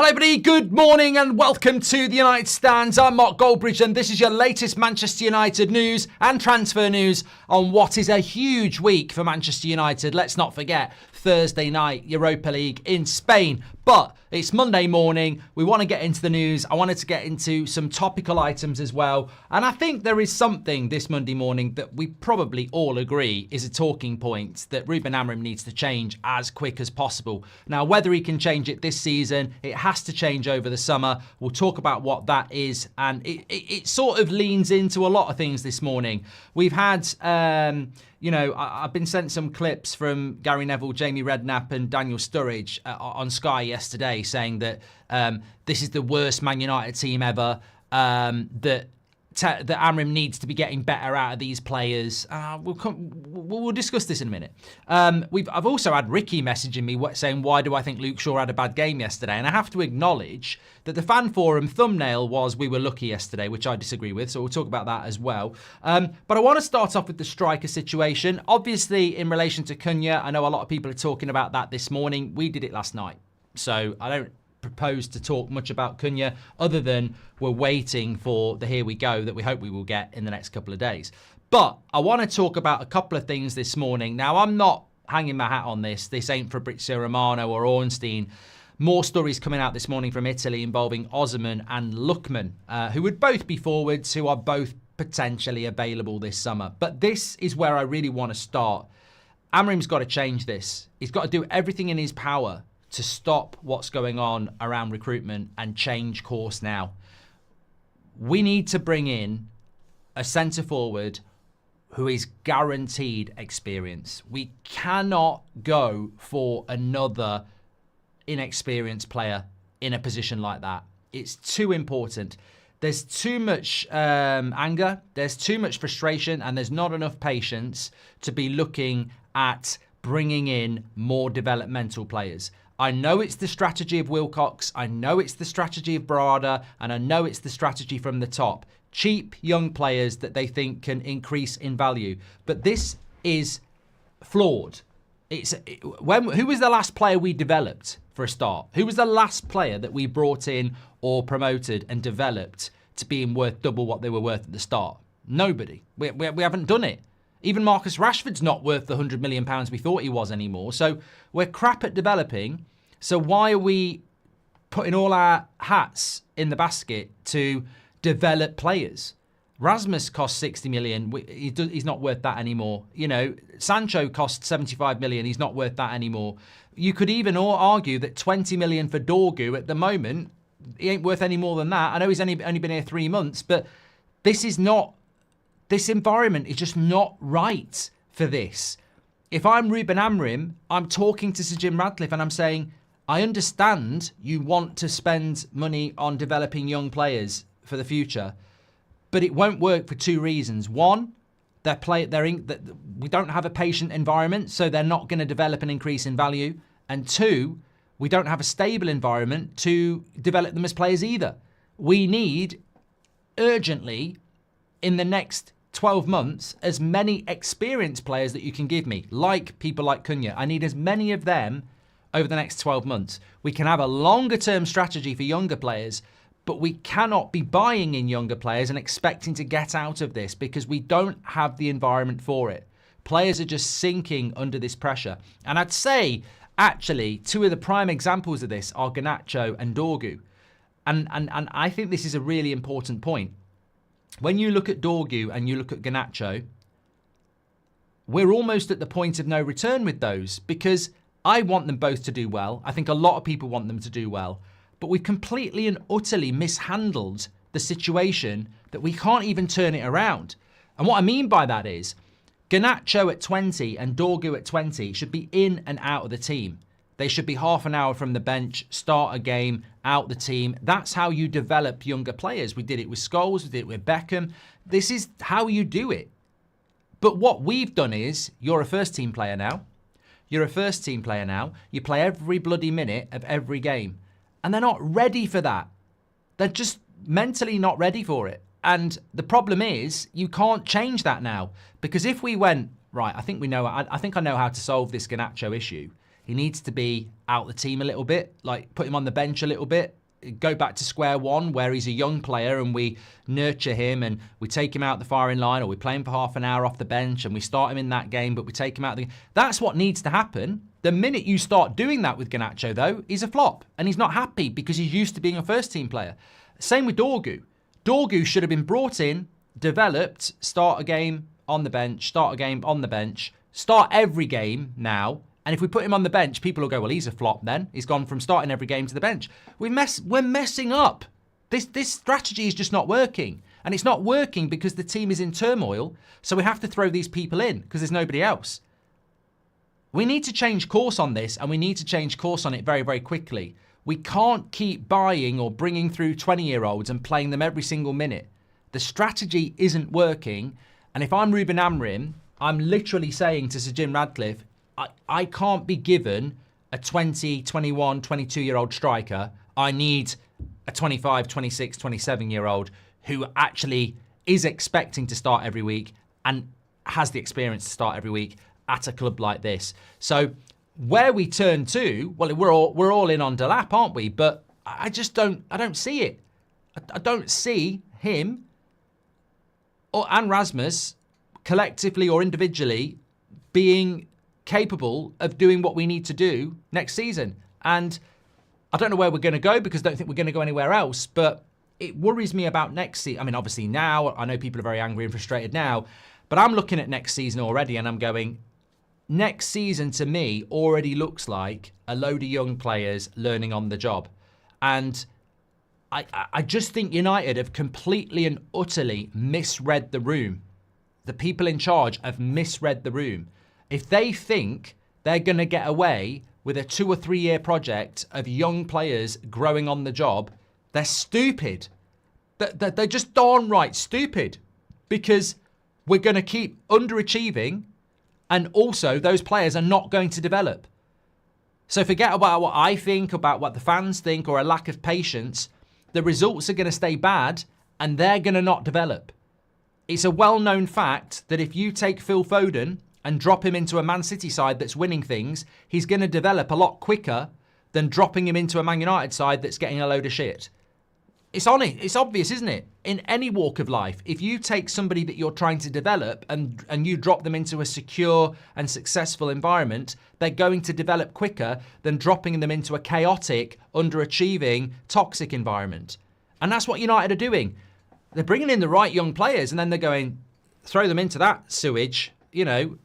Hello everybody, good morning and welcome to the United Stands. I'm Mark Goldbridge and this is your latest Manchester United news and transfer news on what is a huge week for Manchester United. Let's not forget Thursday night Europa League in Spain. But it's Monday morning. We want to get into the news. I wanted to get into some topical items as well. And I think there is something this Monday morning that we probably all agree is a talking point that Ruben Amorim needs to change as quick as possible. Now, whether he can change it this season, it has to change over the summer. We'll talk about what that is. And it sort of leans into a lot of things this morning. We've had... I've been sent some clips from Gary Neville, Jamie Redknapp and Daniel Sturridge on Sky yesterday saying that this is the worst Man United team ever, that Amorim needs to be getting better out of these players. We'll discuss this in a minute. I've also had Ricky messaging me saying, why do I think Luke Shaw had a bad game yesterday? And I have to acknowledge that the fan forum thumbnail was we were lucky yesterday, which I disagree with. So we'll talk about that as well. But I want to start off with the striker situation. Obviously, in relation to Cunha, I know a lot of people are talking about that this morning. We did it last night. So I don't propose to talk much about Cunha other than we're waiting for the here we go that we hope we will get in the next couple of days. But I want to talk about a couple of things this morning. Now, I'm not hanging my hat on this. This ain't Fabrizio Romano or Ornstein. More stories coming out this morning from Italy involving Osimhen and Lookman, who would both be forwards, who are both potentially available this summer. But this is where I really want to start. Amorim's got to change this. He's got to do everything in his power to stop what's going on around recruitment and change course now. We need to bring in a centre forward who is guaranteed experience. We cannot go for another inexperienced player in a position like that. It's too important. There's too much anger, there's too much frustration, and there's not enough patience to be looking at bringing in more developmental players. I know it's the strategy of Wilcox, I know it's the strategy of Barada, and I know it's the strategy from the top. Cheap young players that they think can increase in value. But this is flawed. Who was the last player we developed for a start? Who was the last player that we brought in or promoted and developed to being worth double what they were worth at the start? Nobody. We haven't done it. Even Marcus Rashford's not worth the £100 million we thought he was anymore. So we're crap at developing. So why are we putting all our hats in the basket to develop players? Rasmus cost 60 million. He's not worth that anymore. You know, Sancho cost 75 million. He's not worth that anymore. You could even argue that 20 million for Dorgu at the moment, he ain't worth any more than that. I know he's only been here 3 months, but this environment is just not right for this. If I'm Ruben Amorim, I'm talking to Sir Jim Ratcliffe and I'm saying, I understand you want to spend money on developing young players for the future, but it won't work for two reasons. One, we don't have a patient environment, so they're not going to develop an increase in value. And two, we don't have a stable environment to develop them as players either. We need urgently, in the next 12 months, as many experienced players that you can give me, like people like Cunha. I need as many of them over the next 12 months. We can have a longer term strategy for younger players, but we cannot be buying in younger players and expecting to get out of this because we don't have the environment for it. Players are just sinking under this pressure. And I'd say, actually, two of the prime examples of this are Garnacho and Dorgu. And I think this is a really important point. When you look at Dorgu and you look at Garnacho, we're almost at the point of no return with those because I want them both to do well. I think a lot of people want them to do well. But we've completely and utterly mishandled the situation that we can't even turn it around. And what I mean by that is Garnacho at 20 and Dorgu at 20 should be in and out of the team. They should be half an hour from the bench, start a game, out the team. That's how you develop younger players. We did it with Scholes, we did it with Beckham. This is how you do it. But what we've done is, you're a first team player now. You're a first team player now. You play every bloody minute of every game. And they're not ready for that. They're just mentally not ready for it. And the problem is, you can't change that now. Because if we went, right, I think I know how to solve this Garnacho issue. He needs to be out the team a little bit, like put him on the bench a little bit. Go back to square one where he's a young player and we nurture him and we take him out the firing line, or we play him for half an hour off the bench and we start him in that game, but we take him out the game. That's what needs to happen. The minute you start doing that with Garnacho, though, he's a flop and he's not happy because he's used to being a first team player. Same with Dorgu. Dorgu should have been brought in, developed, start a game on the bench, start a game on the bench, start every game now. And if we put him on the bench, people will go, well, he's a flop then. He's gone from starting every game to the bench. We're messing up. This strategy is just not working. And it's not working because the team is in turmoil. So we have to throw these people in because there's nobody else. We need to change course on this, and we need to change course on it very, very quickly. We can't keep buying or bringing through 20-year-olds and playing them every single minute. The strategy isn't working. And if I'm Ruben Amorim, I'm literally saying to Sir Jim Radcliffe, I can't be given a 20, 21, 22-year-old striker. I need a 25, 26, 27-year-old who actually is expecting to start every week and has the experience to start every week at a club like this. So where we turn to, well, we're all in on Delap, aren't we? But I don't see it. I don't see him and Rasmus collectively or individually being capable of doing what we need to do next season. And I don't know where we're going to go because I don't think we're going to go anywhere else, but it worries me about next season. I mean, obviously now, I know people are very angry and frustrated now, but I'm looking at next season already and I'm going, next season to me already looks like a load of young players learning on the job. And I just think United have completely and utterly misread the room. The people in charge have misread the room. If they think they're going to get away with a 2 or 3 year project of young players growing on the job, they're stupid. They're just darn right stupid, because we're going to keep underachieving and also those players are not going to develop. So forget about what I think, about what the fans think, or a lack of patience. The results are going to stay bad and they're going to not develop. It's a well-known fact that if you take Phil Foden and drop him into a Man City side that's winning things, he's going to develop a lot quicker than dropping him into a Man United side that's getting a load of shit. It's obvious, isn't it? In any walk of life, if you take somebody that you're trying to develop and you drop them into a secure and successful environment, they're going to develop quicker than dropping them into a chaotic, underachieving, toxic environment. And that's what United are doing. They're bringing in the right young players and then they're going, throw them into that sewage. You know,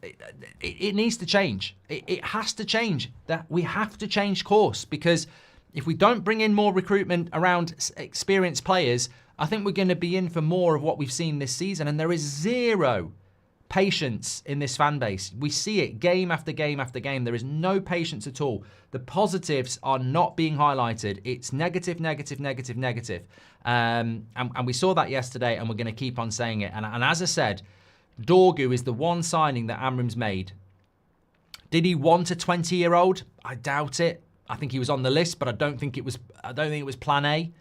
it needs to change. It has to change. That we have to change course, because if we don't bring in more recruitment around experienced players, I think we're going to be in for more of what we've seen this season. And there is zero patience in this fan base. We see it game after game after game. There is no patience at all. The positives are not being highlighted. It's negative, negative, negative, negative. And we saw that yesterday, and we're going to keep on saying it. And as I said, Dorgu is the one signing that Amorim's made. Did he want a 20-year-old? I doubt it. I think he was on the list, but I don't think it was plan A.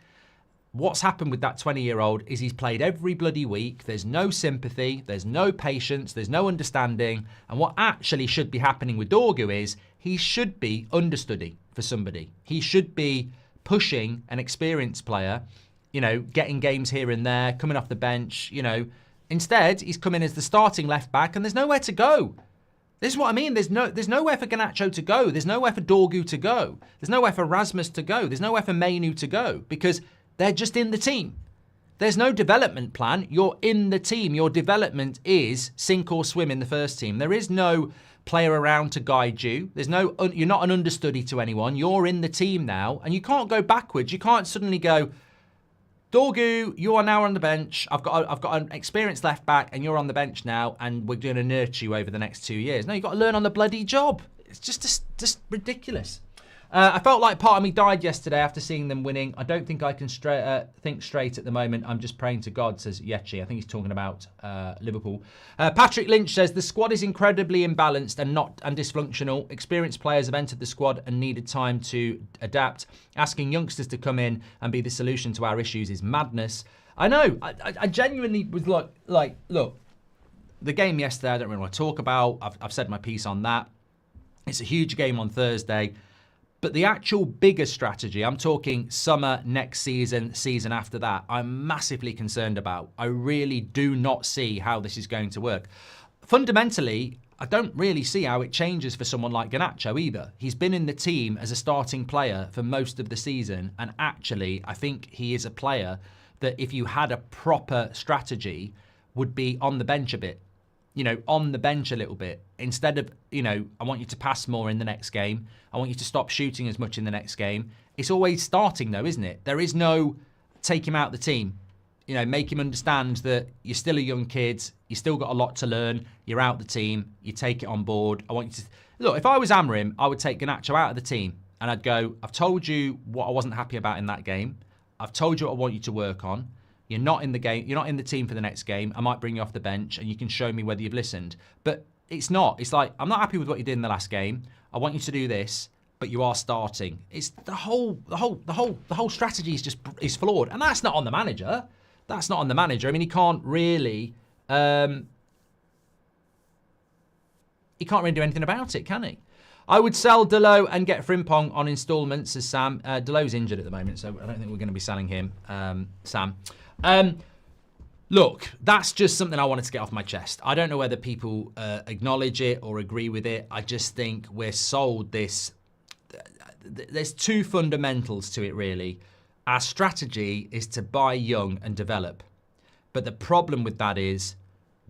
What's happened with that 20-year-old is he's played every bloody week. There's no sympathy, there's no patience, there's no understanding. And what actually should be happening with Dorgu is he should be understudy for somebody. He should be pushing an experienced player, you know, getting games here and there, coming off the bench, you know. Instead, he's come in as the starting left back and there's nowhere to go. This is what I mean. There's nowhere for Garnacho to go. There's nowhere for Dorgu to go. There's nowhere for Rasmus to go. There's nowhere for Man Utd to go, because they're just in the team. There's no development plan. You're in the team. Your development is sink or swim in the first team. There is no player around to guide you. You're not an understudy to anyone. You're in the team now, and you can't go backwards. You can't suddenly go, Dorgu, you are now on the bench. I've got an experienced left back, and you're on the bench now, and we're going to nurture you over the next 2 years. No, you've got to learn on the bloody job. It's just ridiculous. I felt like part of me died yesterday after seeing them winning. I don't think I can think straight at the moment. I'm just praying to God, says Yechi. I think he's talking about Liverpool. Patrick Lynch says the squad is incredibly imbalanced and dysfunctional. Experienced players have entered the squad and needed time to adapt. Asking youngsters to come in and be the solution to our issues is madness. I know. I genuinely was like, look, the game yesterday, I don't really want to talk about. I've said my piece on that. It's a huge game on Thursday. But the actual bigger strategy, I'm talking summer, next season, season after that, I'm massively concerned about. I really do not see how this is going to work. Fundamentally, I don't really see how it changes for someone like Garnacho either. He's been in the team as a starting player for most of the season, and actually, I think he is a player that if you had a proper strategy, would be on the bench a bit. You know, on the bench a little bit. Instead of, you know, I want you to pass more in the next game. I want you to stop shooting as much in the next game. It's always starting though, isn't it? There is no take him out the team. You know, make him understand that you're still a young kid. You still got a lot to learn. You're out the team. You take it on board. I want you to... Look, if I was Amorim, I would take Garnacho out of the team. And I'd go, I've told you what I wasn't happy about in that game. I've told you what I want you to work on. You're not in the game. You're not in the team for the next game. I might bring you off the bench and you can show me whether you've listened. But it's not. It's like, I'm not happy with what you did in the last game. I want you to do this, but you are starting. It's the whole strategy is flawed. And that's not on the manager. That's not on the manager. I mean, he can't really do anything about it, can he? I would sell Delo and get Frimpong on installments, says Sam. Delo's injured at the moment, so I don't think we're going to be selling him, Sam. Look, that's just something I wanted to get off my chest. I don't know whether people acknowledge it or agree with it. I just think we're sold this. There's two fundamentals to it, really. Our strategy is to buy young and develop. But the problem with that is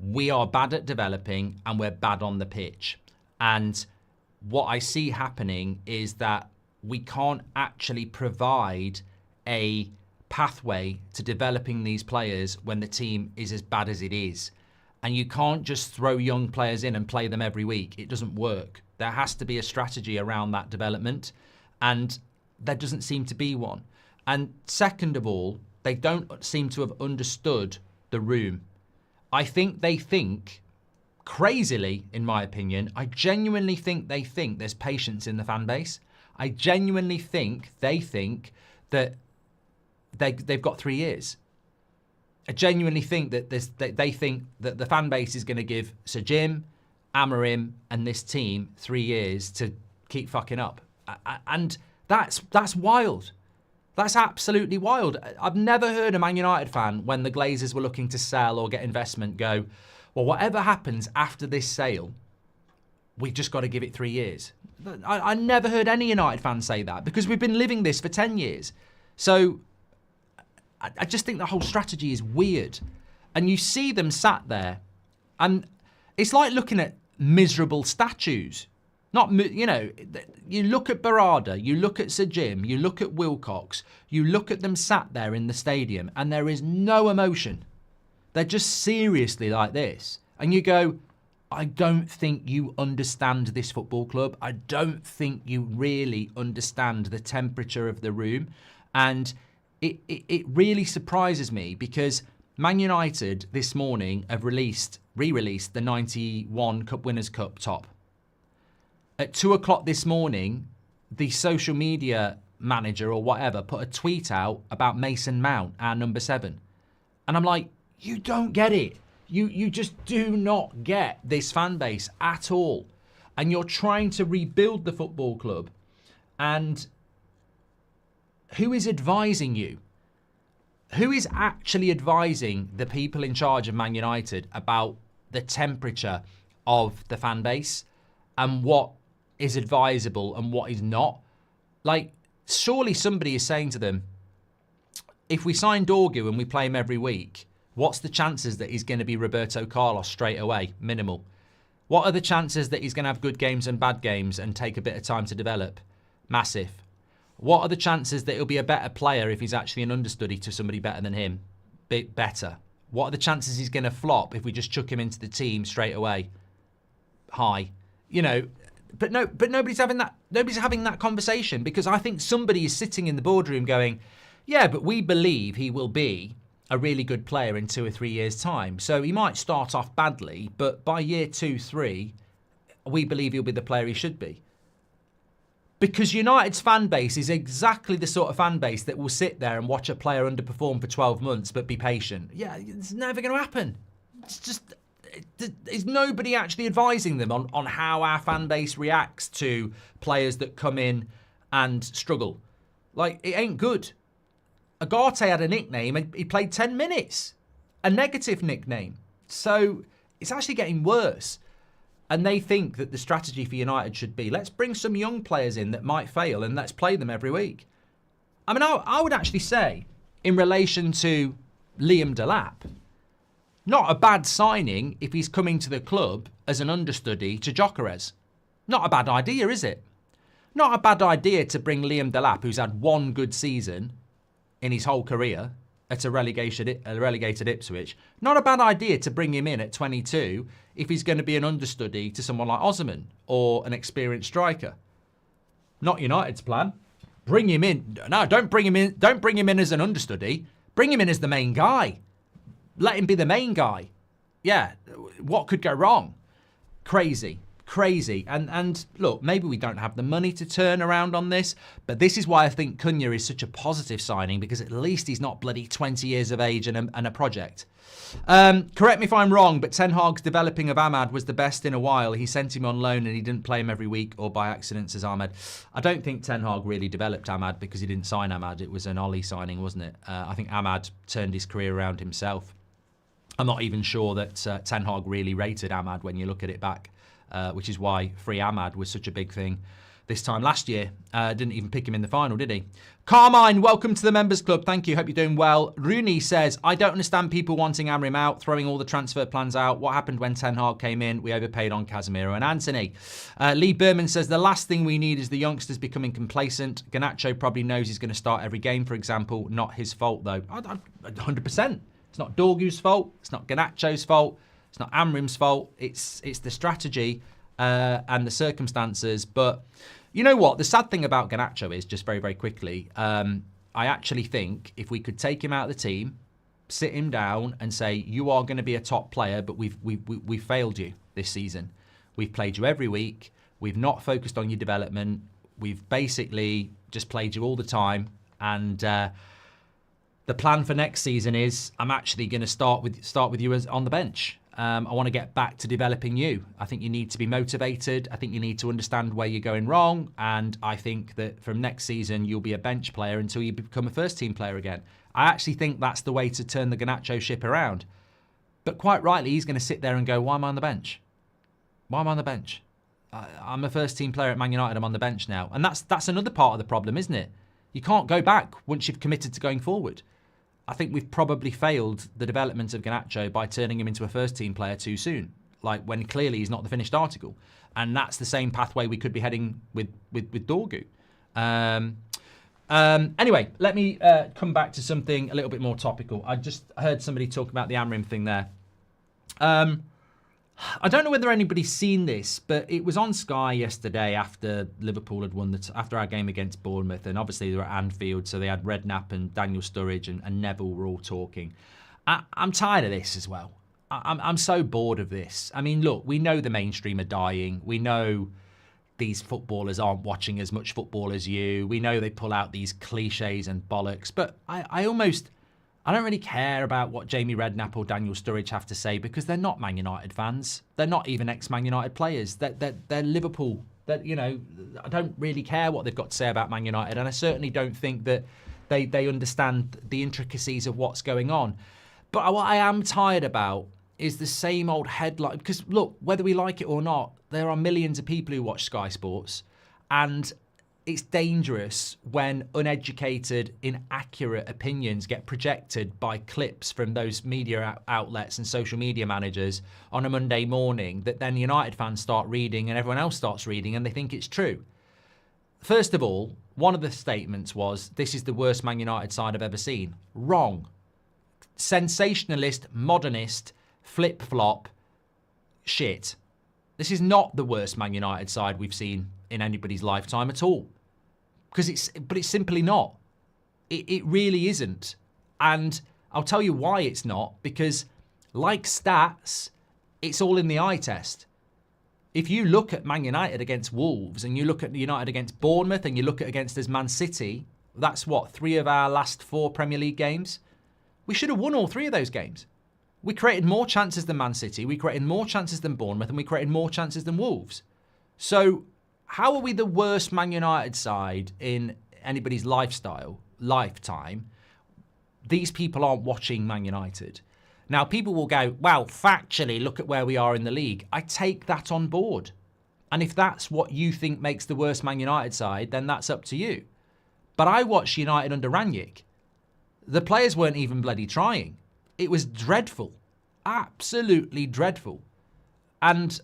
we are bad at developing and we're bad on the pitch. And what I see happening is that we can't actually provide a pathway to developing these players when the team is as bad as it is. And you can't just throw young players in and play them every week. It doesn't work. There has to be a strategy around that development, and there doesn't seem to be one. And second of all, they don't seem to have understood the room. I think they think, crazily, in my opinion, I genuinely think they think there's patience in the fan base. I genuinely think they think that they've got 3 years. I genuinely think that they think that the fan base is going to give Sir Jim, Amorim, and this team 3 years to keep fucking up. And that's wild. That's absolutely wild. I've never heard a Man United fan, when the Glazers were looking to sell or get investment, go, well, whatever happens after this sale, we've just got to give it 3 years. I never heard any United fan say that, because we've been living this for 10 years. So I just think the whole strategy is weird. And you see them sat there, and it's like looking at miserable statues. Not, you know, you look at Barada, you look at Sir Jim, you look at Wilcox, you look at them sat there in the stadium, and there is no emotion. They're just seriously like this. And you go, I don't think you understand this football club. I don't think you really understand the temperature of the room. And it really surprises me, because Man United this morning have re-released the 91 Cup Winners' Cup top. At 2 o'clock this morning, the social media manager or whatever put a tweet out about Mason Mount, our number 7. And I'm like, you don't get it. You just do not get this fan base at all. And you're trying to rebuild the football club. And who is advising you? Who is actually advising the people in charge of Man United about the temperature of the fan base and what is advisable and what is not? Like, surely somebody is saying to them, if we sign Dorgu and we play him every week, what's the chances that he's going to be Roberto Carlos straight away? Minimal. What are the chances that he's going to have good games and bad games and take a bit of time to develop? Massive. What are the chances that he'll be a better player if he's actually an understudy to somebody better than him? Bit better. What are the chances he's going to flop if we just chuck him into the team straight away? High. You know, but nobody's having that conversation, because I think somebody is sitting in the boardroom going, yeah, but we believe he will be a really good player in 2 or 3 years' time. So he might start off badly, but by year 2, 3, we believe he'll be the player he should be. Because United's fan base is exactly the sort of fan base that will sit there and watch a player underperform for 12 months but be patient. Yeah, it's never going to happen. It's just, is nobody actually advising them on how our fan base reacts to players that come in and struggle? Like, it ain't good. Agate had a nickname and he played 10 minutes. A negative nickname. So it's actually getting worse. And they think that the strategy for United should be, let's bring some young players in that might fail and let's play them every week. I mean, I would actually say, in relation to Liam Delap, not a bad signing if he's coming to the club as an understudy to Gyökeres. Not a bad idea, is it? Not a bad idea to bring Liam Delap, who's had one good season in his whole career at a relegated Ipswich. Not a bad idea to bring him in at 22 if he's going to be an understudy to someone like Osman or an experienced striker. Not United's plan. Bring him in. No, don't bring him in. Don't bring him in as an understudy. Bring him in as the main guy. Let him be the main guy. Yeah, what could go wrong? Crazy. And look, maybe we don't have the money to turn around on this, but this is why I think Cunha is such a positive signing, because at least he's not bloody 20 years of age and a project. Correct me if I'm wrong, but Ten Hag's developing of Ahmad was the best in a while. He sent him on loan and he didn't play him every week or by accident, says Ahmed. I don't think Ten Hag really developed Ahmad because he didn't sign Ahmad. It was an Ollie signing, wasn't it? I think Ahmad turned his career around himself. I'm not even sure that Ten Hag really rated Ahmad when you look at it back. Which is why free Ahmad was such a big thing this time last year. Didn't even pick him in the final, did he? Carmine, welcome to the Members Club. Thank you. Hope you're doing well. Rooney says, I don't understand people wanting Amorim out, throwing all the transfer plans out. What happened when Ten Hag came in? We overpaid on Casemiro and Anthony. Lee Berman says, the last thing we need is the youngsters becoming complacent. Garnacho probably knows he's going to start every game, for example. Not his fault, though. 100%. It's not Dorgu's fault. It's not Garnacho's fault. It's not Amorim's fault. It's the strategy and the circumstances. But you know what? The sad thing about Garnacho is, just very, very quickly, I actually think if we could take him out of the team, sit him down and say, you are going to be a top player, but we've failed you this season. We've played you every week. We've not focused on your development. We've basically just played you all the time. And the plan for next season is I'm actually going to start with you as on the bench. I want to get back to developing you. I think you need to be motivated. I think you need to understand where you're going wrong. And I think that from next season, you'll be a bench player until you become a first team player again. I actually think that's the way to turn the Garnacho ship around. But quite rightly, he's going to sit there and go, why am I on the bench? Why am I on the bench? I'm a first team player at Man United. I'm on the bench now. And that's another part of the problem, isn't it? You can't go back once you've committed to going forward. I think we've probably failed the development of Garnacho by turning him into a first-team player too soon, like when clearly he's not the finished article. And that's the same pathway we could be heading with Dorgu. Anyway, let me come back to something a little bit more topical. I just heard somebody talk about the Amorim thing there. I don't know whether anybody's seen this, but it was on Sky yesterday after Liverpool had won after our game against Bournemouth, and obviously they were at Anfield, so they had Redknapp and Daniel Sturridge and Neville were all talking. I'm tired of this as well. I'm so bored of this. I mean, look, we know the mainstream are dying. We know these footballers aren't watching as much football as you. We know they pull out these cliches and bollocks, but I don't really care about what Jamie Redknapp or Daniel Sturridge have to say because they're not Man United fans. They're not even ex-Man United players. They're Liverpool. I don't really care what they've got to say about Man United, and I certainly don't think that they understand the intricacies of what's going on. But what I am tired about is the same old headline. Because, look, whether we like it or not, there are millions of people who watch Sky Sports, and it's dangerous when uneducated, inaccurate opinions get projected by clips from those media outlets and social media managers on a Monday morning that then United fans start reading and everyone else starts reading and they think it's true. First of all, one of the statements was, this is the worst Man United side I've ever seen. Wrong. Sensationalist, modernist, flip-flop shit. This is not the worst Man United side we've seen in anybody's lifetime at all. But it's simply not. It really isn't. And I'll tell you why it's not, because like stats, it's all in the eye test. If you look at Man United against Wolves and you look at United against Bournemouth and you look at against us Man City, that's what, 3 of our last 4 Premier League games? We should have won all 3 of those games. We created more chances than Man City, we created more chances than Bournemouth, and we created more chances than Wolves. So how are we the worst Man United side in anybody's lifetime? These people aren't watching Man United. Now, people will go, well, factually, look at where we are in the league. I take that on board. And if that's what you think makes the worst Man United side, then that's up to you. But I watched United under Rangnick. The players weren't even bloody trying. It was dreadful. Absolutely dreadful. And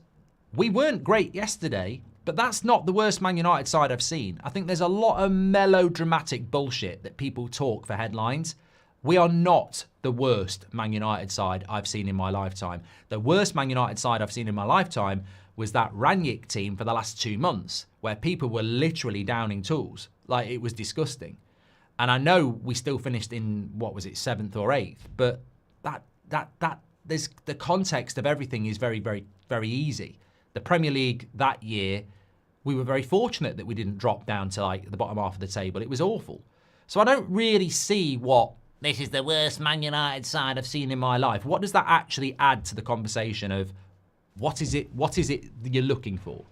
we weren't great yesterday, but that's not the worst Man United side I've seen. I think there's a lot of melodramatic bullshit that people talk for headlines. We are not the worst Man United side I've seen in my lifetime. The worst Man United side I've seen in my lifetime was that Rangnick team for the last 2 months, where people were literally downing tools. Like, it was disgusting. And I know we still finished in, what was it, 7th or 8th, but there's the context of everything is very, very, very easy. The Premier League that year, we were very fortunate that we didn't drop down to like the bottom half of the table. It was awful. So I don't really see what this is the worst Man United side I've seen in my life. What does that actually add to the conversation of what is it that you're looking for?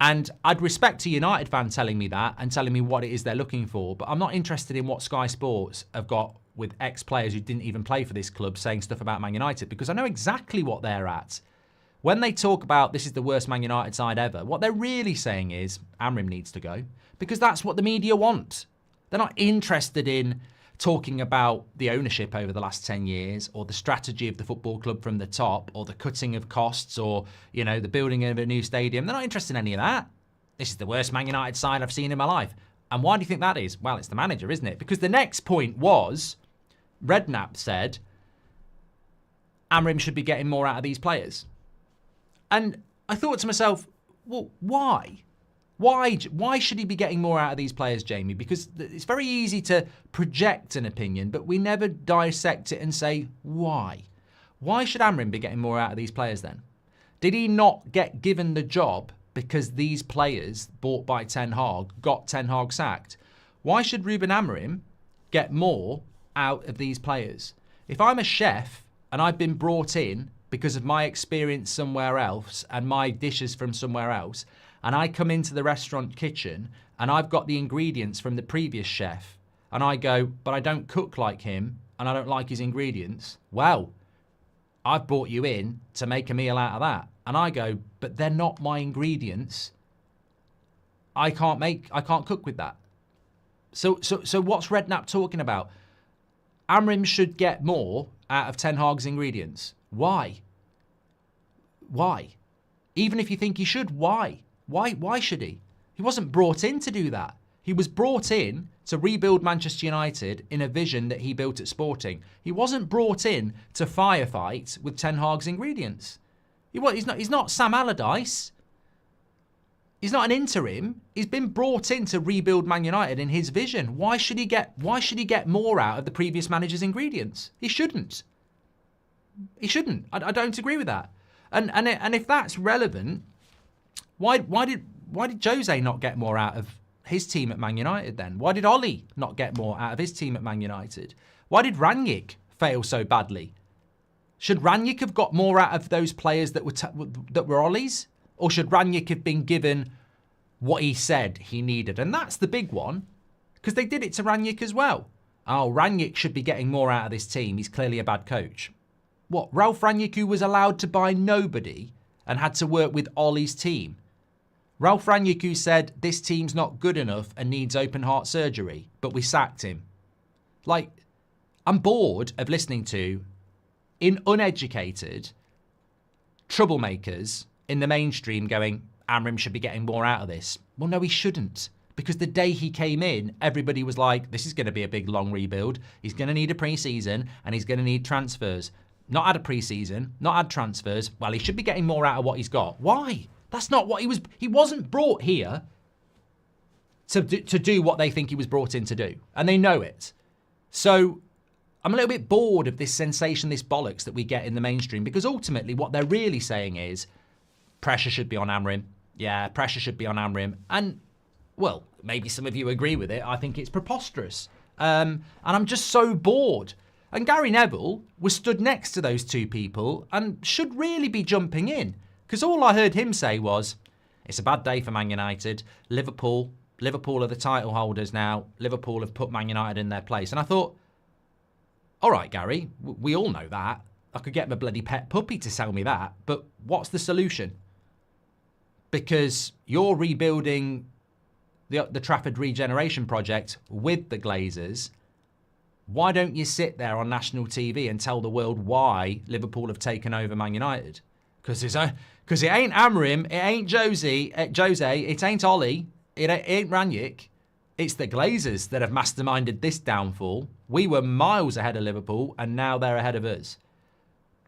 And I'd respect a United fan telling me that and telling me what it is they're looking for, but I'm not interested in what Sky Sports have got with ex-players who didn't even play for this club saying stuff about Man United, because I know exactly what they're at. When they talk about this is the worst Man United side ever, what they're really saying is Amorim needs to go, because that's what the media want. They're not interested in talking about the ownership over the last 10 years or the strategy of the football club from the top or the cutting of costs or, you know, the building of a new stadium. They're not interested in any of that. This is the worst Man United side I've seen in my life. And why do you think that is? Well, it's the manager, isn't it? Because the next point was Redknapp said Amorim should be getting more out of these players. And I thought to myself, well, why? Why should he be getting more out of these players, Jamie? Because it's very easy to project an opinion, but we never dissect it and say, why? Why should Amorim be getting more out of these players then? Did he not get given the job because these players bought by Ten Hag got Ten Hag sacked? Why should Ruben Amorim get more out of these players? If I'm a chef and I've been brought in because of my experience somewhere else and my dishes from somewhere else, and I come into the restaurant kitchen and I've got the ingredients from the previous chef, and I go, but I don't cook like him and I don't like his ingredients. Well, I've brought you in to make a meal out of that. And I go, but they're not my ingredients. I can't cook with that. So what's Redknapp talking about? Amorim should get more out of Ten Hag's ingredients. Why? Why? Even if you think he should, why? Why should he? He wasn't brought in to do that. He was brought in to rebuild Manchester United in a vision that he built at Sporting. He wasn't brought in to firefight with Ten Hag's ingredients. He's not Sam Allardyce. He's not an interim. He's been brought in to rebuild Man United in his vision. Why should he get more out of the previous manager's ingredients? He shouldn't. He shouldn't. I don't agree with that. And if that's relevant, why did Jose not get more out of his team at Man United then? Why did Ollie not get more out of his team at Man United? Why did Rangnick fail so badly? Should Rangnick have got more out of those players that were Ollie's? Or should Rangnick have been given what he said he needed? And that's the big one, because they did it to Rangnick as well. Oh, Rangnick should be getting more out of this team. He's clearly a bad coach. What, Ralph Rangnick, who was allowed to buy nobody and had to work with Ollie's team? Ralph Rangnick, who said this team's not good enough and needs open heart surgery, but we sacked him. Like, I'm bored of listening to uneducated troublemakers in the mainstream going, Amorim should be getting more out of this. Well, no, he shouldn't. Because the day he came in, everybody was like, this is going to be a big, long rebuild. He's going to need a pre-season and he's going to need transfers. Not had a pre-season, not had transfers. Well, he should be getting more out of what he's got. Why? That's not what he was. He wasn't brought here to do what they think he was brought in to do. And they know it. So I'm a little bit bored of this sensationalist bollocks that we get in the mainstream, because ultimately what they're really saying is pressure should be on Amorim. Yeah, pressure should be on Amorim. And, well, maybe some of you agree with it. I think it's preposterous. And I'm just so bored And Gary Neville was stood next to those two people and should really be jumping in. Because all I heard him say was, it's a bad day for Man United. Liverpool are the title holders now. Liverpool have put Man United in their place. And I thought, all right, Gary, we all know that. I could get my bloody pet puppy to sell me that. But what's the solution? Because you're rebuilding the Trafford regeneration project with the Glazers. Why don't you sit there on national TV and tell the world why Liverpool have taken over Man United? Because it ain't Amorim, it ain't Jose, it ain't Ollie, it ain't Ranić. It's the Glazers that have masterminded this downfall. We were miles ahead of Liverpool, and now they're ahead of us.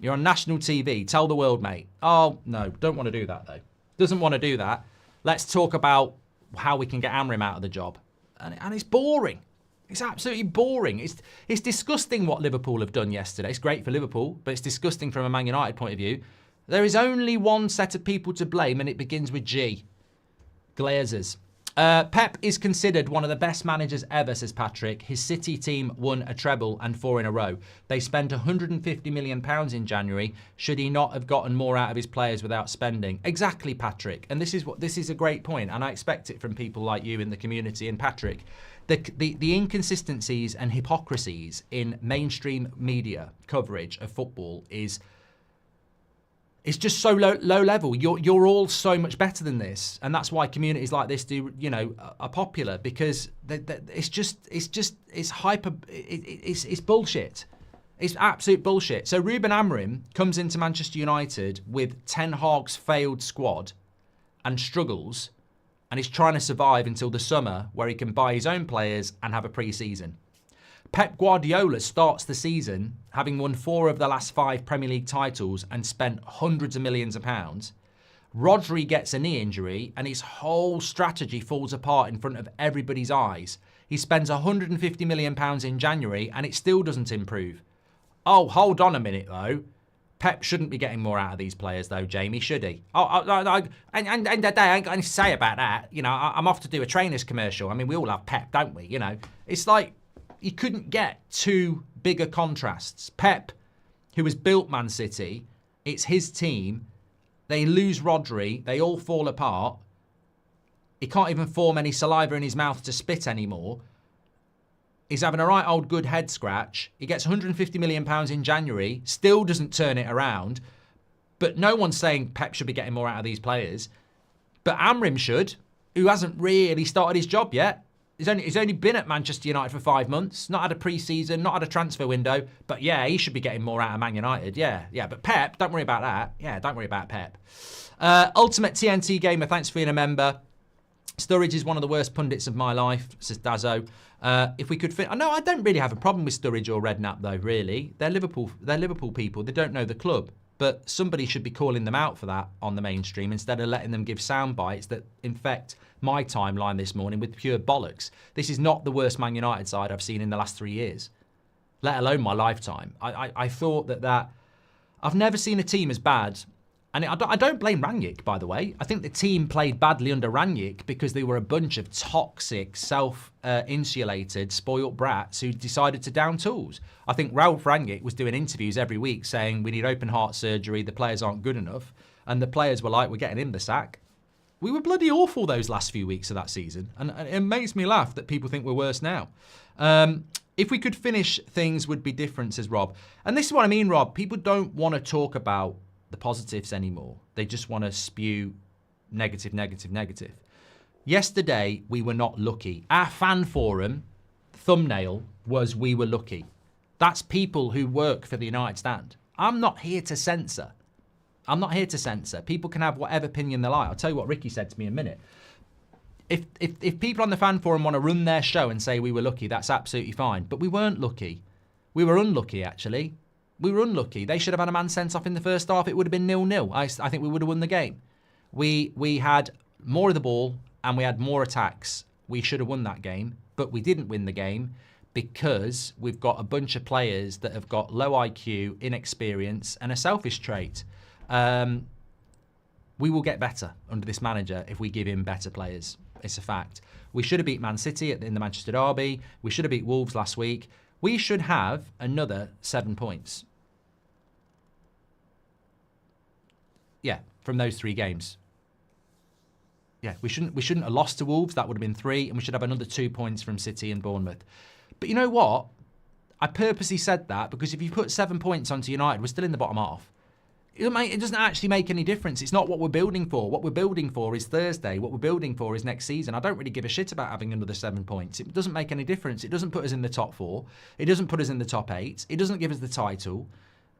You're on national TV. Tell the world, mate. Oh, no, don't want to do that, though. Doesn't want to do that. Let's talk about how we can get Amorim out of the job. And it's boring. It's absolutely boring. It's disgusting what Liverpool have done yesterday. It's great for Liverpool, but it's disgusting from a Man United point of view. There is only one set of people to blame, and it begins with G. Glazers. Pep is considered one of the best managers ever, says Patrick. His City team won a treble and 4 in a row. They spent £150 million in January. Should he not have gotten more out of his players without spending? Exactly, Patrick. And this is a great point, and I expect it from people like you in the community. And Patrick, the inconsistencies and hypocrisies in mainstream media coverage of football is just so low level. You're all so much better than this, and that's why communities like this are popular, because it's bullshit. It's absolute bullshit. So Ruben Amorim comes into Manchester United with Ten Hag's failed squad and struggles, and he's trying to survive until the summer where he can buy his own players and have a pre-season. Pep Guardiola starts the season having won 4 of the last 5 Premier League titles and spent hundreds of millions of pounds. Rodri gets a knee injury and his whole strategy falls apart in front of everybody's eyes. He spends £150 million in January and it still doesn't improve. Oh, hold on a minute though. Pep shouldn't be getting more out of these players though, Jamie, should he? And I ain't got anything to say about that. I'm off to do a trainers commercial. I mean, we all have Pep, don't we? It's like, you couldn't get 2 bigger contrasts. Pep, who has built Man City, it's his team. They lose Rodri. They all fall apart. He can't even form any saliva in his mouth to spit anymore. He's having a right old good head scratch. He gets £150 million in January, still doesn't turn it around. But no one's saying Pep should be getting more out of these players. But Amorim should, who hasn't really started his job yet. He's only been at Manchester United for 5 months, not had a pre-season, not had a transfer window. But yeah, he should be getting more out of Man United. Yeah. But Pep, don't worry about that. Yeah, don't worry about Pep. Ultimate TNT Gamer, thanks for being a member. Sturridge is one of the worst pundits of my life, says Dazzo. If we could fit, no, I don't really have a problem with Sturridge or Redknapp though. Really, they're Liverpool people. They don't know the club, but somebody should be calling them out for that on the mainstream instead of letting them give sound bites that infect my timeline this morning with pure bollocks. This is not the worst Man United side I've seen in the last 3 years, let alone my lifetime. I thought that I've never seen a team as bad. And I don't blame Ranić, by the way. I think the team played badly under Ranić because they were a bunch of toxic, self-insulated, spoilt brats who decided to down tools. I think Ralph Ranić was doing interviews every week saying we need open heart surgery, the players aren't good enough. And the players were like, we're getting him the sack. We were bloody awful those last few weeks of that season. And it makes me laugh that people think we're worse now. If we could finish, things would be different, says Rob. And this is what I mean, Rob. People don't want to talk about the positives anymore. They just want to spew negative. Yesterday, we were not lucky. Our fan forum thumbnail was we were lucky. That's people who work for the United Stand. I'm not here to censor. People can have whatever opinion they like. I'll tell you what Ricky said to me in a minute. If people on the fan forum want to run their show and say we were lucky, that's absolutely fine. But we weren't lucky. We were unlucky, actually. We were unlucky. They should have had a man sent off in the first half. It would have been 0-0. I think we would have won the game. We had more of the ball and we had more attacks. We should have won that game, but we didn't win the game because we've got a bunch of players that have got low IQ, inexperience, and a selfish trait. We will get better under this manager if we give him better players. It's a fact. We should have beat Man City in the Manchester derby. We should have beat Wolves last week. We should have another 7 points. Yeah, from those 3 games. Yeah, we shouldn't have lost to Wolves. That would have been 3, and we should have another 2 points from City and Bournemouth. But you know what? I purposely said that because if you put 7 points onto United, we're still in the bottom half. It doesn't actually make any difference. It's not what we're building for. What we're building for is Thursday. What we're building for is next season. I don't really give a shit about having another 7 points. It doesn't make any difference. It doesn't put us in the top 4. It doesn't put us in the top 8. It doesn't give us the title.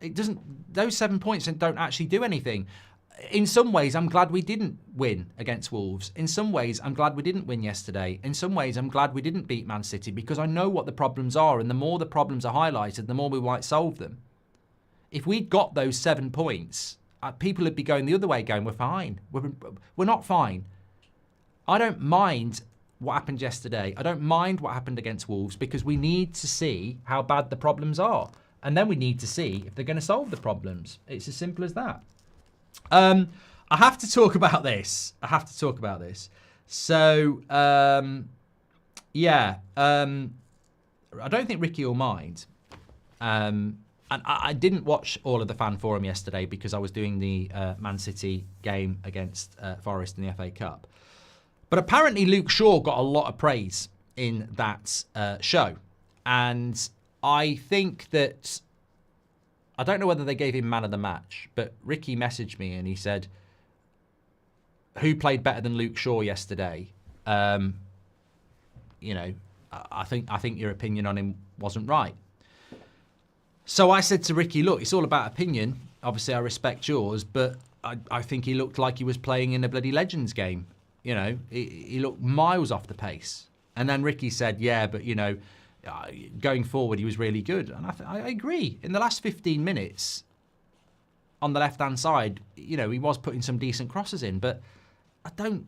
It doesn't. Those 7 points don't actually do anything. In some ways, I'm glad we didn't win against Wolves. In some ways, I'm glad we didn't win yesterday. In some ways, I'm glad we didn't beat Man City because I know what the problems are, and the more the problems are highlighted, the more we might solve them. If we'd got those 7 points, people would be going the other way, going, we're fine. We're not fine. I don't mind what happened yesterday. I don't mind what happened against Wolves because we need to see how bad the problems are. And then we need to see if they're going to solve the problems. It's as simple as that. I have to talk about this. So, yeah. I don't think Ricky will mind. And I didn't watch all of the fan forum yesterday because I was doing the Man City game against Forest in the FA Cup. But apparently Luke Shaw got a lot of praise in that show. And I think that, I don't know whether they gave him man of the match, but Ricky messaged me and he said, who played better than Luke Shaw yesterday? You know, I think your opinion on him wasn't right. So I said to Ricky, look, it's all about opinion. Obviously, I respect yours, but I think he looked like he was playing in a bloody Legends game. You know, he looked miles off the pace. And then Ricky said, yeah, but, you know, going forward, he was really good. And I agree. In the last 15 minutes, on the left-hand side, you know, he was putting some decent crosses in. But I don't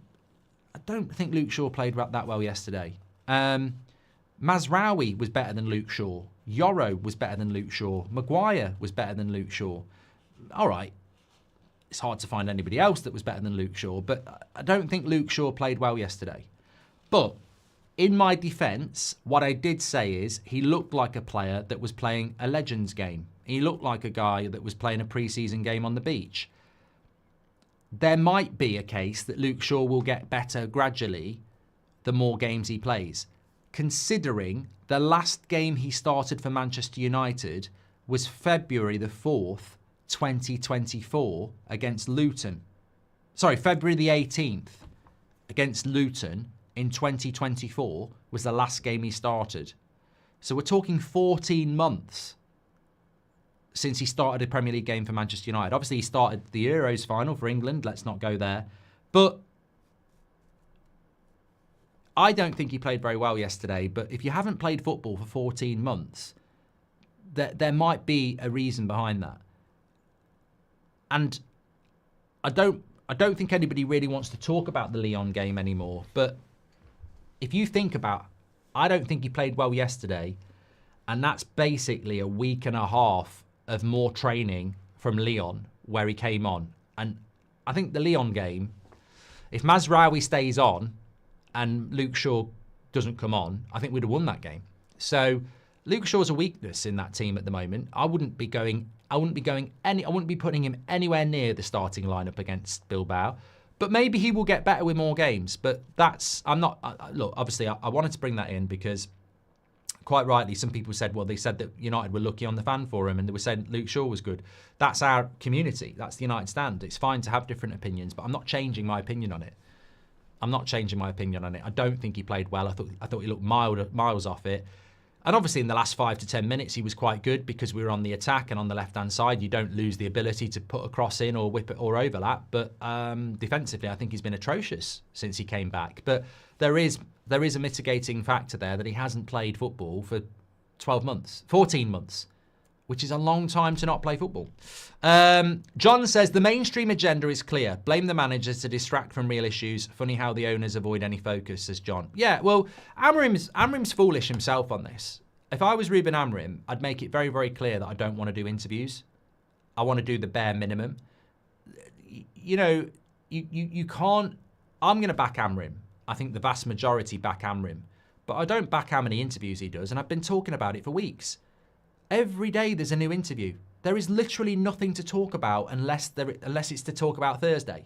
think Luke Shaw played that well yesterday. Mazraoui was better than Luke Shaw. Yoro was better than Luke Shaw. Maguire was better than Luke Shaw. All right. It's hard to find anybody else that was better than Luke Shaw, but I don't think Luke Shaw played well yesterday. But in my defence, what I did say is he looked like a player that was playing a Legends game. He looked like a guy that was playing a pre-season game on the beach. There might be a case that Luke Shaw will get better gradually the more games he plays, considering the last game he started for Manchester United was February the 4th, 2024 against Luton. Sorry, February the 18th against Luton in 2024 was the last game he started. So we're talking 14 months since he started a Premier League game for Manchester United. Obviously, he started the Euros final for England. Let's not go there. But I don't think he played very well yesterday. But if you haven't played football for 14 months, there might be a reason behind that. And I don't think anybody really wants to talk about the Lyon game anymore. But if you think about, I don't think he played well yesterday. And that's basically a week and a half of more training from Lyon where he came on. And I think the Lyon game, if Mazraoui stays on and Luke Shaw doesn't come on, I think we'd have won that game. So Luke Shaw's a weakness in that team at the moment. I wouldn't be putting him anywhere near the starting lineup against Bilbao. But maybe he will get better with more games. But look, obviously I wanted to bring that in because quite rightly, some people said, well, they said that United were lucky on the fan forum and they were saying Luke Shaw was good. That's our community. That's the United stand. It's fine to have different opinions, but I'm not changing my opinion on it. I don't think he played well. I thought he looked miles off it. And obviously in the last 5 to 10 minutes, he was quite good because we were on the attack and on the left-hand side, you don't lose the ability to put a cross in or whip it or overlap. But defensively, I think he's been atrocious since he came back. But there is a mitigating factor there that he hasn't played football for 14 months, which is a long time to not play football. John says, the mainstream agenda is clear. Blame the managers to distract from real issues. Funny how the owners avoid any focus, says John. Yeah, well, Amorim's foolish himself on this. If I was Ruben Amorim, I'd make it very, very clear that I don't want to do interviews. I want to do the bare minimum. You know, you can't... I'm going to back Amorim. I think the vast majority back Amorim. but I don't back how many interviews he does, and I've been talking about it for weeks. Every day there's a new interview. There is literally nothing to talk about unless it's to talk about Thursday.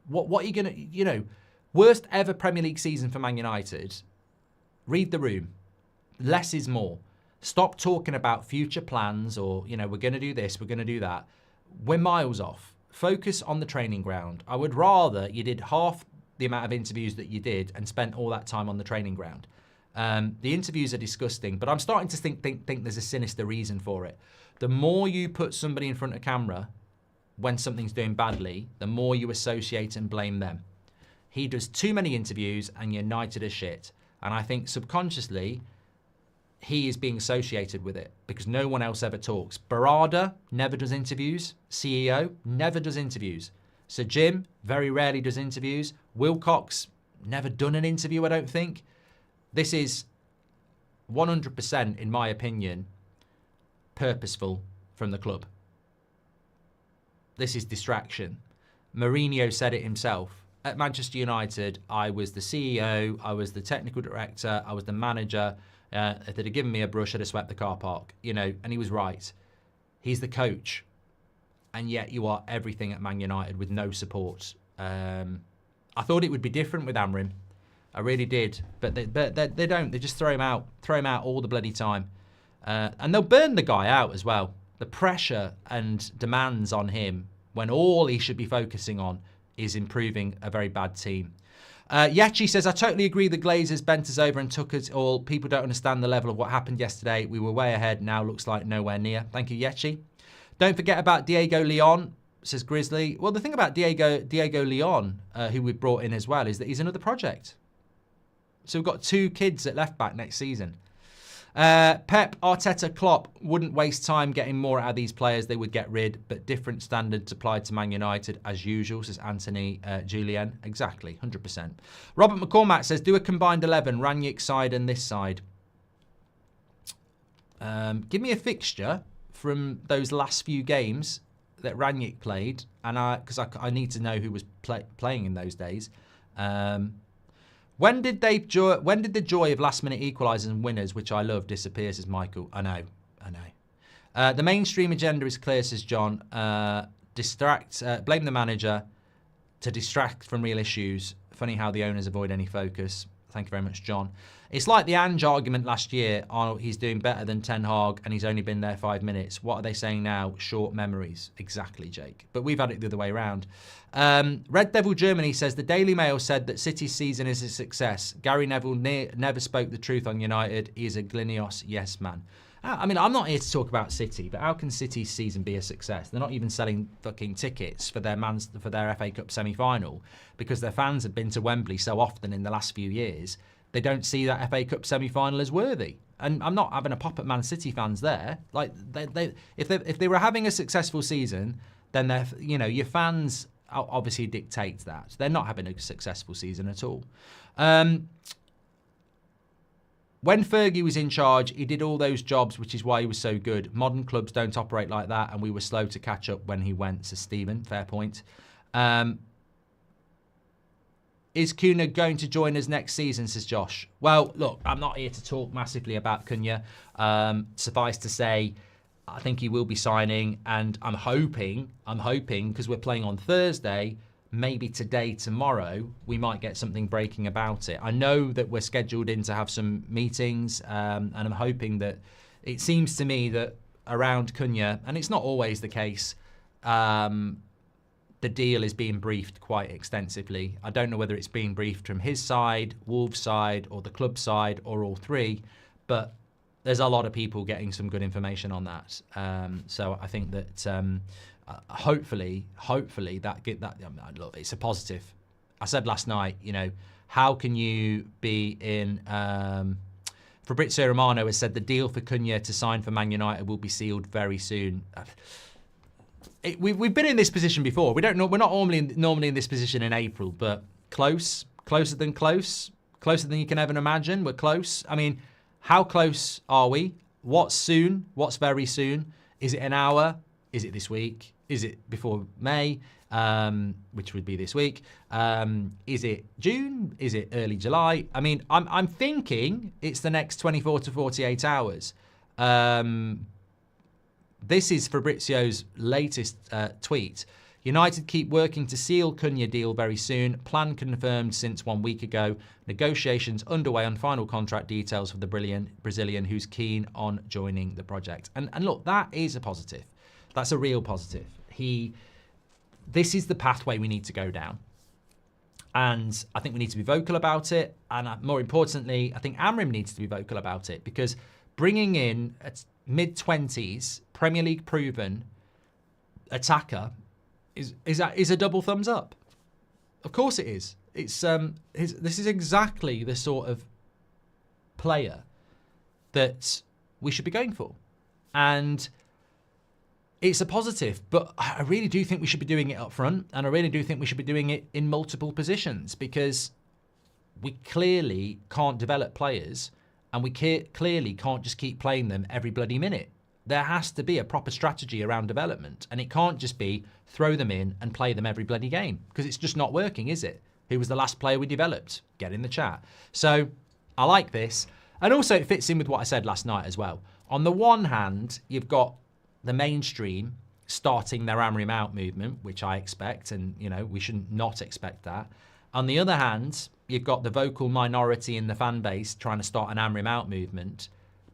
What are you going to, worst ever Premier League season for Man United. Read the room. Less is more. Stop talking about future plans or, we're going to do this, we're going to do that. We're miles off. Focus on the training ground. I would rather you did half the amount of interviews that you did and spent all that time on the training ground. The interviews are disgusting, but I'm starting to think there's a sinister reason for it. The more you put somebody in front of camera when something's doing badly, the more you associate and blame them. He does too many interviews and United are shit. And I think subconsciously, he is being associated with it because no one else ever talks. Barada never does interviews. CEO never does interviews. Sir Jim very rarely does interviews. Wilcox never done an interview, I don't think. This is 100%, in my opinion, purposeful from the club. This is distraction. Mourinho said it himself. At Manchester United, I was the CEO, I was the technical director, I was the manager. If they'd have given me a brush, I'd have swept the car park, and he was right. He's the coach, and yet you are everything at Man United with no support. I thought it would be different with Amorim. I really did, but they don't. They just throw him out all the bloody time, and they'll burn the guy out as well. The pressure and demands on him when all he should be focusing on is improving a very bad team. Yachi says, I totally agree the Glazers bent us over and took us all. People don't understand the level of what happened yesterday. We were way ahead. Now looks like nowhere near. Thank you, Yachi. Don't forget about Diego Leon, says Grizzly. Well, the thing about Diego Leon, who we brought in as well, is that he's another project. So we've got 2 kids at left back next season. Pep, Arteta, Klopp wouldn't waste time getting more out of these players. They would get rid, but different standards applied to Man United as usual, says Anthony Julien. Exactly, 100%. Robert McCormack says, do a combined 11, Ranić side and this side. Give me a fixture from those last few games that Ranić played, and because I need to know who was playing in those days. When did the joy of last-minute equalisers and winners, which I love, disappear, says Michael? I know. The mainstream agenda is clear, says John. Blame the manager to distract from real issues. Funny how the owners avoid any focus. Thank you very much, John. It's like the Ange argument last year. Oh, he's doing better than Ten Hag and he's only been there 5 minutes. What are they saying now? Short memories. Exactly, Jake. But we've had it the other way around. Red Devil Germany says, the Daily Mail said that City's season is a success. Gary Neville never spoke the truth on United. He is a Glinios yes man. I mean, I'm not here to talk about City, but how can City's season be a success? They're not even selling fucking tickets for their FA Cup semi-final because their fans have been to Wembley so often in the last few years. They don't see that FA Cup semi-final as worthy. And I'm not having a pop at Man City fans there. Like, if they were having a successful season, then your fans obviously dictate that. They're not having a successful season at all. When Fergie was in charge, he did all those jobs, which is why he was so good. Modern clubs don't operate like that, and we were slow to catch up when he went, says Stephen. Fair point. Is Cunha going to join us next season, says Josh? Well, look, I'm not here to talk massively about Cunha. Suffice to say, I think he will be signing, and I'm hoping, because we're playing on Thursday, maybe today, tomorrow, we might get something breaking about it. I know that we're scheduled in to have some meetings, and I'm hoping that it seems to me that around Cunha, and it's not always the case, the deal is being briefed quite extensively. I don't know whether it's being briefed from his side, Wolves' side, or the club side, or all three, but there's a lot of people getting some good information on that. So I think that hopefully look, it's a positive. I said last night, how can you be in? Fabrizio Romano has said the deal for Cunha to sign for Man United will be sealed very soon. We've been in this position before. We don't know. We're not normally in this position in April, but closer than you can ever imagine. We're close. I mean, how close are we? What's soon? What's very soon? Is it an hour? Is it this week? Is it before May? which would be this week. Is it June? Is it early July? I mean, I'm thinking it's the next 24 to 48 hours. This is Fabrizio's latest tweet. United keep working to seal Cunha deal very soon. Plan confirmed since 1 week ago. Negotiations underway on final contract details for the Brazilian who's keen on joining the project. And look, that is a positive. That's a real positive. This is the pathway we need to go down. And I think we need to be vocal about it. And more importantly, I think Amorim needs to be vocal about it, because bringing in a mid-20s, Premier League proven attacker is a double thumbs up. Of course it is. This is exactly the sort of player that we should be going for. And it's a positive, but I really do think we should be doing it up front, and I really do think we should be doing it in multiple positions, because we clearly can't develop players, and we clearly can't just keep playing them every bloody minute. There has to be a proper strategy around development, and it can't just be throw them in and play them every bloody game, because it's just not working, is it? Who was the last player we developed? Get in the chat. So I like this, and also it fits in with what I said last night as well. On the one hand, you've got the mainstream starting their Amorim out movement, which I expect, and we shouldn't not expect that. On the other hand, you've got the vocal minority in the fan base trying to start an Amorim out movement.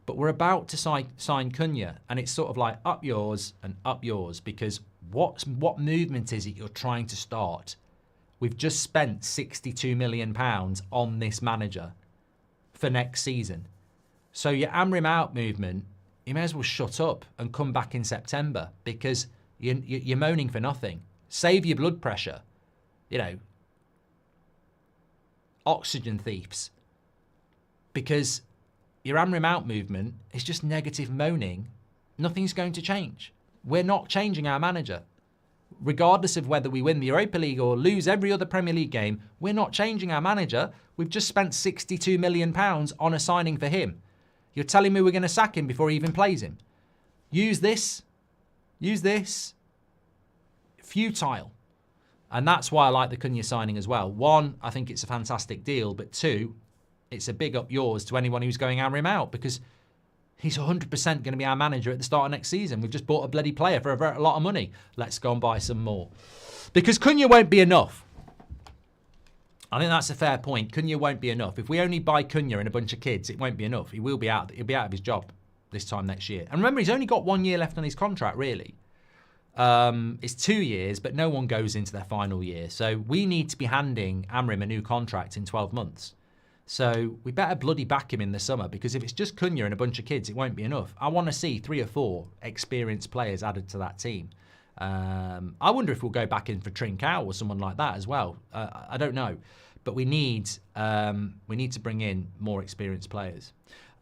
But we're about to sign Cunha, and it's sort of like up yours and up yours, because what movement is it you're trying to start? We've just spent £62 million on this manager for next season. So your Amorim out movement, you may as well shut up and come back in September, because you're moaning for nothing. Save your blood pressure. Oxygen thieves. Because your Amorim out movement is just negative moaning. Nothing's going to change. We're not changing our manager. Regardless of whether we win the Europa League or lose every other Premier League game, we're not changing our manager. We've just spent £62 million on a signing for him. You're telling me we're going to sack him before he even plays him? Use this. Futile. And that's why I like the Cunha signing as well. One, I think it's a fantastic deal. But two, it's a big up yours to anyone who's going Amorim out, because he's 100% going to be our manager at the start of next season. We've just bought a bloody player for a lot of money. Let's go and buy some more. Because Cunha won't be enough. I think that's a fair point. Cunha won't be enough. If we only buy Cunha and a bunch of kids, it won't be enough. He'll be out of his job this time next year. And remember, he's only got 1 year left on his contract, really. It's 2 years, but no one goes into their final year. So we need to be handing Amorim a new contract in 12 months. So we better bloody back him in the summer, because if it's just Cunha and a bunch of kids, it won't be enough. I want to see 3 or 4 experienced players added to that team. I wonder if we'll go back in for Trincao or someone like that as well. I don't know. But we need to bring in more experienced players.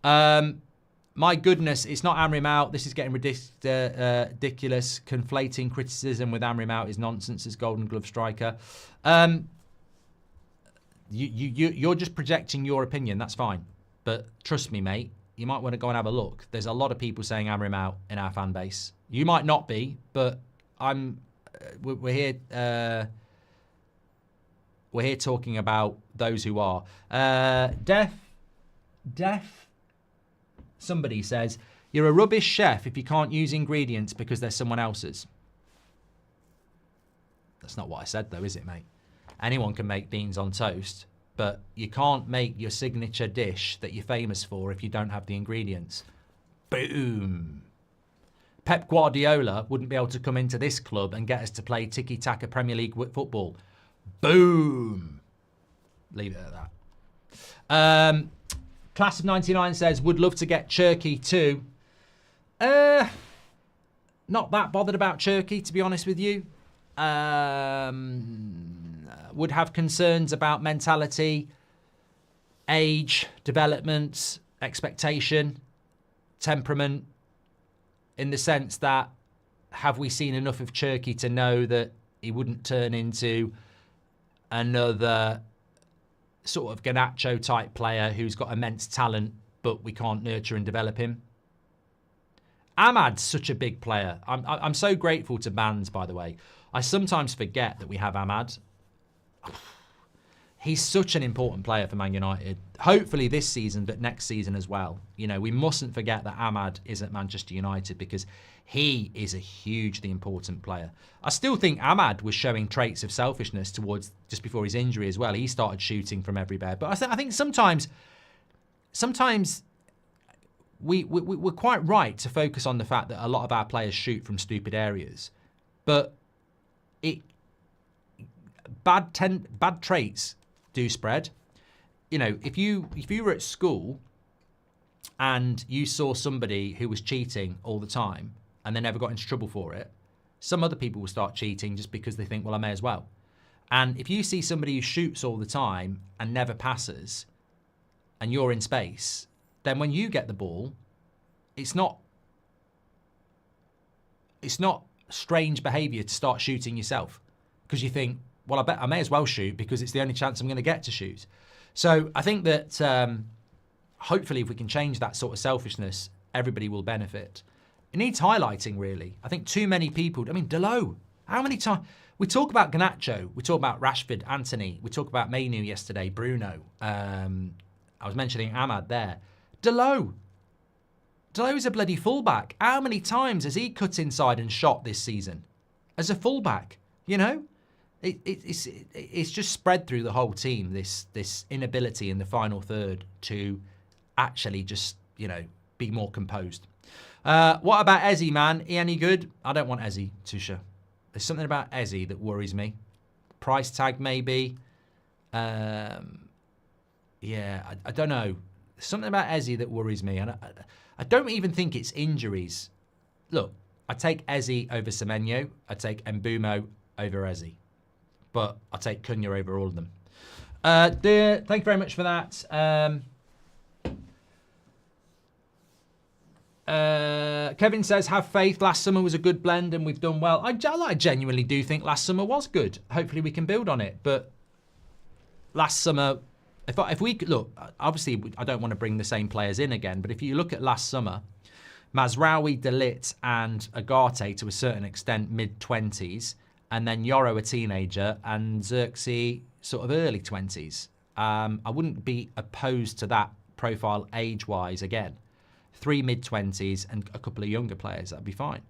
My goodness, it's not Amorim out. This is getting ridiculous. Conflating criticism with Amorim out is nonsense as Golden Glove striker. You're just projecting your opinion. That's fine. But trust me, mate, you might want to go and have a look. There's a lot of people saying Amorim out in our fan base. You might not be, but we're here. We're here talking about those who are. Def. Somebody says, you're a rubbish chef if you can't use ingredients because they're someone else's. That's not what I said, though, is it, mate? Anyone can make beans on toast, but you can't make your signature dish that you're famous for if you don't have the ingredients. Boom. Pep Guardiola wouldn't be able to come into this club and get us to play tiki-taka Premier League football. Boom. Leave it at that. Class of 99 says, would love to get Cherky too. Not that bothered about Cherky, to be honest with you. Would have concerns about mentality, age, development, expectation, temperament, in the sense that, have we seen enough of Cherky to know that he wouldn't turn into another sort of Garnacho type player who's got immense talent, but we can't nurture and develop him? Ahmad's such a big player. I'm so grateful to Bands, by the way. I sometimes forget that we have Ahmad. He's such an important player for Man United. Hopefully this season, but next season as well. You know, we mustn't forget that Ahmad is at Manchester United because he is a hugely important player. I still think Ahmad was showing traits of selfishness towards just before his injury as well. He started shooting from everywhere. But I think sometimes we're quite right to focus on the fact that a lot of our players shoot from stupid areas. But bad traits do spread. You know, if you were at school and you saw somebody who was cheating all the time and they never got into trouble for it, some other people will start cheating just because they think, well, I may as well. And if you see somebody who shoots all the time and never passes and you're in space, then when you get the ball, it's not strange behavior to start shooting yourself because you think, well, I bet I may as well shoot because it's the only chance I'm going to get to shoot. So I think that hopefully if we can change that sort of selfishness, everybody will benefit. It needs highlighting, really. I think too many people, I mean, Delo, how many times? We talk about Garnacho, we talk about Rashford, Anthony, we talk about Manu yesterday, Bruno. I was mentioning Ahmad there. Delo's a bloody fullback. How many times has he cut inside and shot this season as a fullback? You know, it's just spread through the whole team. This inability in the final third to actually just, you know, be more composed. What about Eze, man? He any good? I don't want Eze, Tusha. There's something about Eze that worries me. Price tag maybe. Yeah, I don't know. There's something about Eze that worries me, and I don't even think it's injuries. Look, I take Eze over Semenyo. I take Mbumo over Eze. But I take Cunha over all of them. Thank you very much for that. Kevin says, have faith. Last summer was a good blend and we've done well. I genuinely do think last summer was good. Hopefully we can build on it. But last summer, if we look, obviously I don't want to bring the same players in again, but if you look at last summer, Mazraoui, De Ligt and Agate to a certain extent mid-20s, and then Yoro a teenager and Xerxes sort of early 20s. I wouldn't be opposed to that profile age-wise again. 3 mid-20s and a couple of younger players, that'd be fine.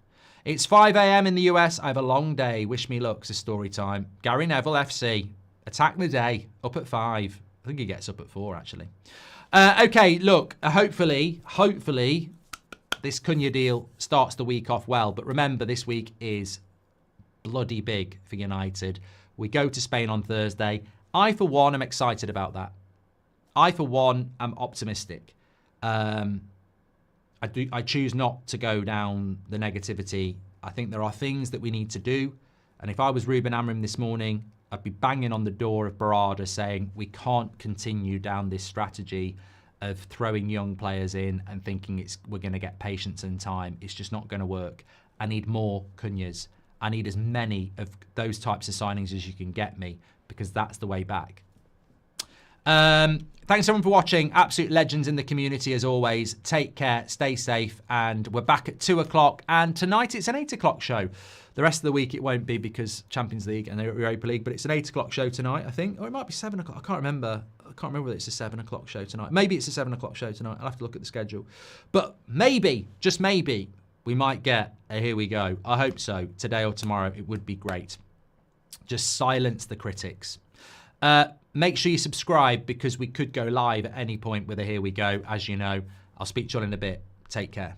It's 5 a.m. in the US. I have a long day. Wish me luck. It's story time. Gary Neville FC. Attack the day. Up at 5. I think he gets up at 4, actually. Okay, look. Hopefully, this Cunha deal starts the week off well. But remember, this week is bloody big for United. We go to Spain on Thursday. I, for one, am excited about that. I, for one, am optimistic. I choose not to go down the negativity. I think there are things that we need to do. And if I was Ruben Amorim this morning, I'd be banging on the door of Barada saying we can't continue down this strategy of throwing young players in and thinking we're going to get patience and time. It's just not going to work. I need more Cunhas. I need as many of those types of signings as you can get me because that's the way back. Thanks everyone for watching. Absolute legends in the community as always. Take care, stay safe, and we're back at 2 o'clock. And tonight it's an 8 o'clock show. The rest of the week it won't be because Champions League and the Europa League, but it's an 8 o'clock show tonight, I think. Or it might be 7 o'clock. I can't remember whether it's a 7 o'clock show tonight. Maybe it's a 7 o'clock show tonight. I'll have to look at the schedule. But maybe, just maybe, we might get a here we go. I hope so. Today or tomorrow, it would be great. Just silence the critics. Make sure you subscribe because we could go live at any point with a here we go. As you know, I'll speak to you all in a bit. Take care.